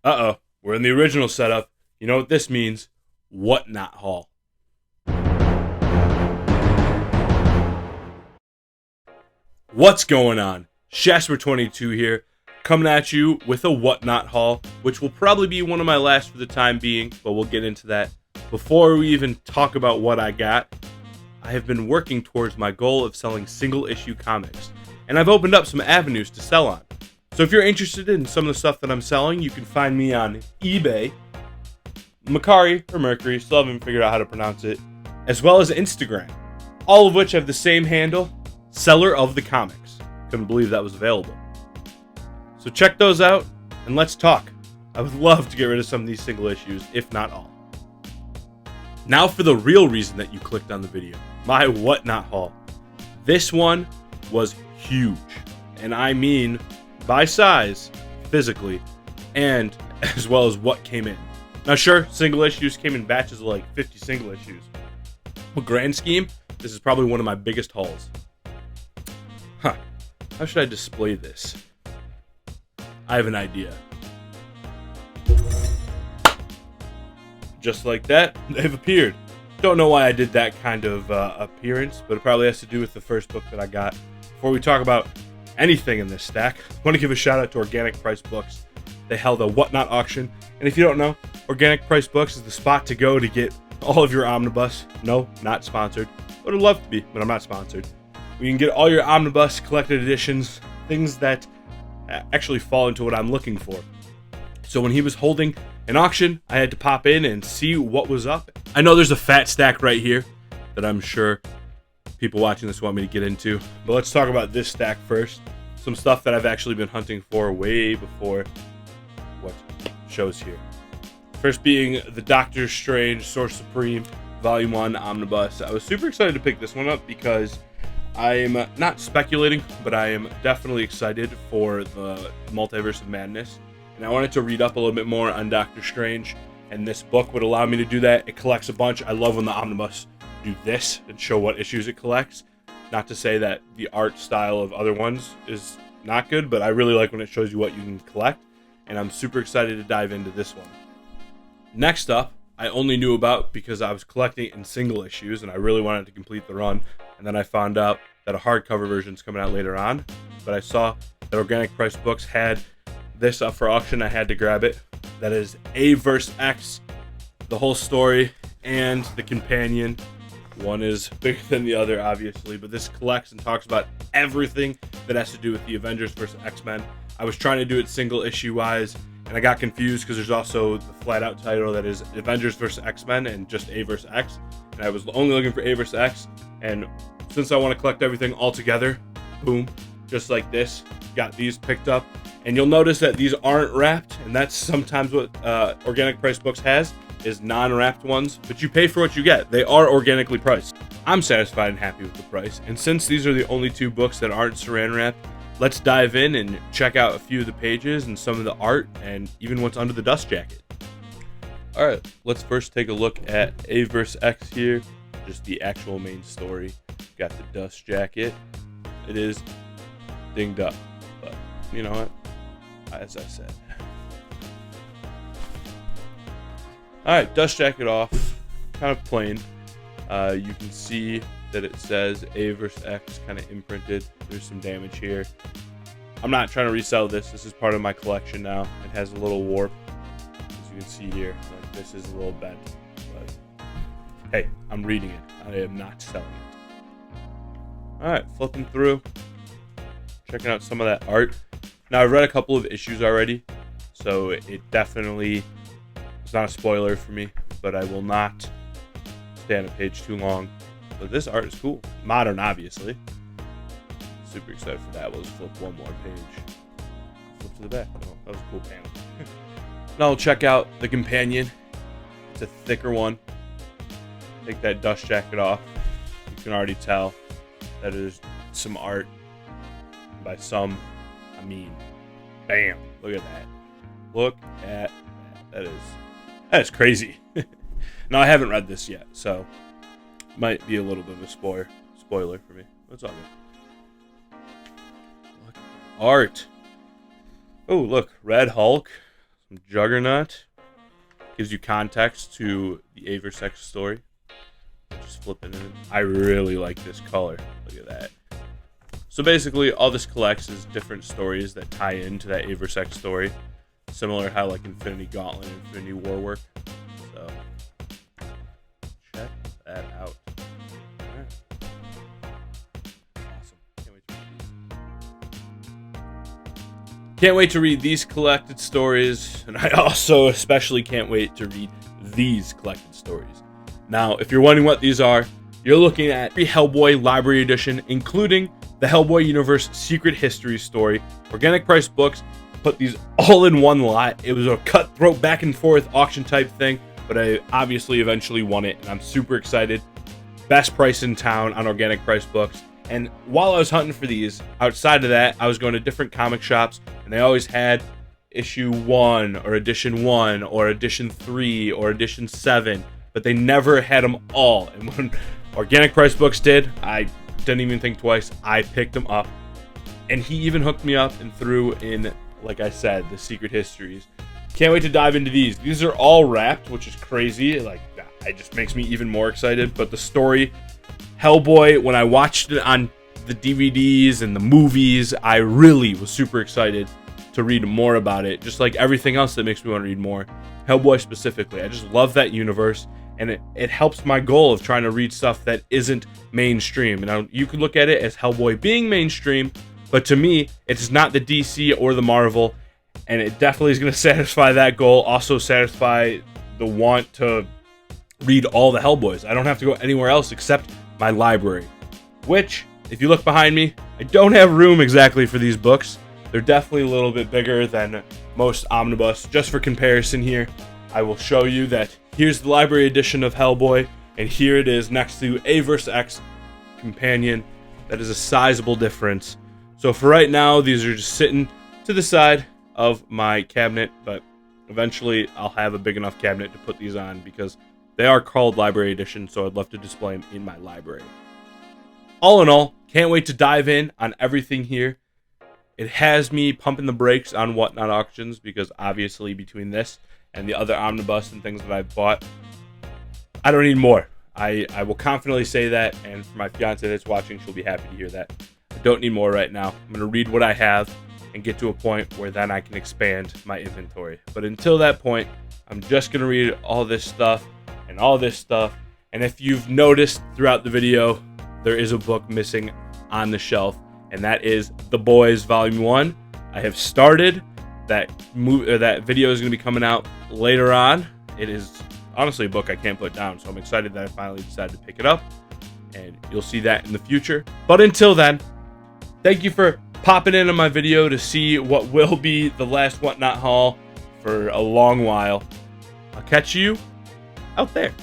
Uh-oh, we're in the original setup. You know what this means? Whatnot haul. What's going on? Shasper22 here, coming at you with a Whatnot haul, which will probably be one of my last for the time being, but we'll get into that. Before we even talk about what I got, I have been working towards my goal of selling single-issue comics, and I've opened up some avenues to sell on. So if you're interested in some of the stuff that I'm selling, you can find me on eBay, Mercari, or Mercury, still haven't figured out how to pronounce it, as well as Instagram, all of which have the same handle, Sellerofthecomics. Couldn't believe that was available. So check those out, and let's talk. I would love to get rid of some of these single issues, if not all. Now for the real reason that you clicked on the video, my Whatnot haul. This one was huge, and I mean by size, physically, and as well as what came in. Now sure, single issues came in batches of like 50 single issues. But grand scheme, this is probably one of my biggest hauls. How should I display this? I have an idea. Just like that, they've appeared. Don't know why I did that kind of appearance, but it probably has to do with the first book that I got. Before we talk about anything in this stack, I want to give a shout out to Organic Price Books. They held a Whatnot auction, and if you don't know, Organic Price Books is the spot to go to get all of your omnibus. No, not sponsored. Would have loved to be, but I'm not sponsored. You can get all your omnibus collected editions, things that actually fall into what I'm looking for. So when he was holding an auction, I had to pop in and see what was up. I know there's a fat stack right here that I'm sure people watching this want me to get into, but let's talk about this stack first. Some stuff that I've actually been hunting for way before what shows here. First being the Doctor Strange Source Supreme Volume 1 Omnibus. I was super excited to pick this one up because I'm not speculating, but I am definitely excited for the Multiverse of Madness. And I wanted to read up a little bit more on Doctor Strange, and this book would allow me to do that. It collects a bunch. I love when the omnibus do this and show what issues it collects. Not to say that the art style of other ones is not good, but I really like when it shows you what you can collect, and I'm super excited to dive into this one. Next up, I only knew about because I was collecting in single issues, and I really wanted to complete the run, and then I found out that a hardcover version is coming out later on, but I saw that Organic Price Books had this up for auction. I had to grab it. That is Averse X, the whole story and the companion. One is bigger than the other, obviously, but this collects and talks about everything that has to do with the Avengers vs. X-Men. I was trying to do it single issue wise, and I got confused because there's also the flat out title that is Avengers vs. X-Men and just Averse X, and I was only looking for Averse X, and since I want to collect everything all together, boom, just like this, got these picked up. And you'll notice that these aren't wrapped, and that's sometimes what Organic Price Books has, is non-wrapped ones, but you pay for what you get. They are organically priced. I'm satisfied and happy with the price, and since these are the only two books that aren't saran wrapped, let's dive in and check out a few of the pages and some of the art and even what's under the dust jacket. Alright, let's first take a look at Averse X here, just the actual main story. Got the dust jacket. It is dinged up, but you know what? As I said. Alright, dust jacket off. Kind of plain. You can see that it says Averse X kind of imprinted. There's some damage here. I'm not trying to resell this. This is part of my collection now. It has a little warp, as you can see here. Like this is a little bent. But hey, I'm reading it. I am not selling it. Alright, flipping through. Checking out some of that art. Now, I've read a couple of issues already, so it definitely is not a spoiler for me, but I will not stay on a page too long. But this art is cool. Modern, obviously. Super excited for that. We'll just flip one more page. Flip to the back. Oh, that was a cool panel. Now I'll check out the companion. It's a thicker one. Take that dust jacket off. You can already tell that there's some art. By some, I mean, bam, look at that. Look at that. That is crazy. Now, I haven't read this yet, so might be a little bit of a spoiler for me. That's all good. Look at the art. Oh, look, Red Hulk. Some Juggernaut. Gives you context to the Averse X story. Just flipping it. I really like this color. Look at that. So basically, all this collects is different stories that tie into that Averse X story. Similar how like Infinity Gauntlet and Infinity War work. So check that out. Alright. Awesome. Can't wait to read these collected stories, and I also especially can't wait to read these collected stories. Now, if you're wondering what these are, you're looking at the Hellboy Library Edition, including the Hellboy Universe Secret History story. Organic price books. Put these all in one lot. It was a cutthroat back and forth auction type thing, but I obviously eventually won it, and I'm super excited. Best price in town on organic price books. And while I was hunting for these, outside of that, I was going to different comic shops, and they always had issue 1 or edition 1 or edition 3 or edition 7, but they never had them all. And when organic price books did, I didn't even think twice. I picked them up, and he even hooked me up and threw in, like I said, the Secret Histories. Can't wait to dive into these. These are all wrapped, which is crazy. Like, it just makes me even more excited. But the story, Hellboy, when I watched it on the DVDs and the movies, I really was super excited to read more about it. Just like everything else that makes me want to read more. Hellboy specifically. I just love that universe, and it helps my goal of trying to read stuff that isn't mainstream. And you could look at it as Hellboy being mainstream, but to me, it's not the DC or the Marvel, and it definitely is going to satisfy that goal. Also satisfy the want to read all the Hellboys. I don't have to go anywhere else except my library, which, if you look behind me, I don't have room exactly for these books. They're definitely a little bit bigger than most omnibus. Just for comparison here, I will show you that here's the library edition of Hellboy, and here it is next to Averse X Companion. That is a sizable difference. So for right now, these are just sitting to the side of my cabinet, but eventually I'll have a big enough cabinet to put these on because they are called library edition, so I'd love to display them in my library. All in all, can't wait to dive in on everything here. It has me pumping the brakes on Whatnot auctions because obviously between this and the other omnibus and things that I've bought, I don't need more. I will confidently say that, and for my fiance that's watching, she'll be happy to hear that. I don't need more right now. I'm going to read what I have and get to a point where then I can expand my inventory. But until that point, I'm just going to read all this stuff and all this stuff. And if you've noticed throughout the video, there is a book missing on the shelf, and that is The Boys Volume 1. I have started. That video is going to be coming out later on. It is honestly a book I can't put down, so I'm excited that I finally decided to pick it up, and you'll see that in the future. But until then, thank you for popping into my video to see what will be the last Whatnot haul for a long while. I'll catch you out there.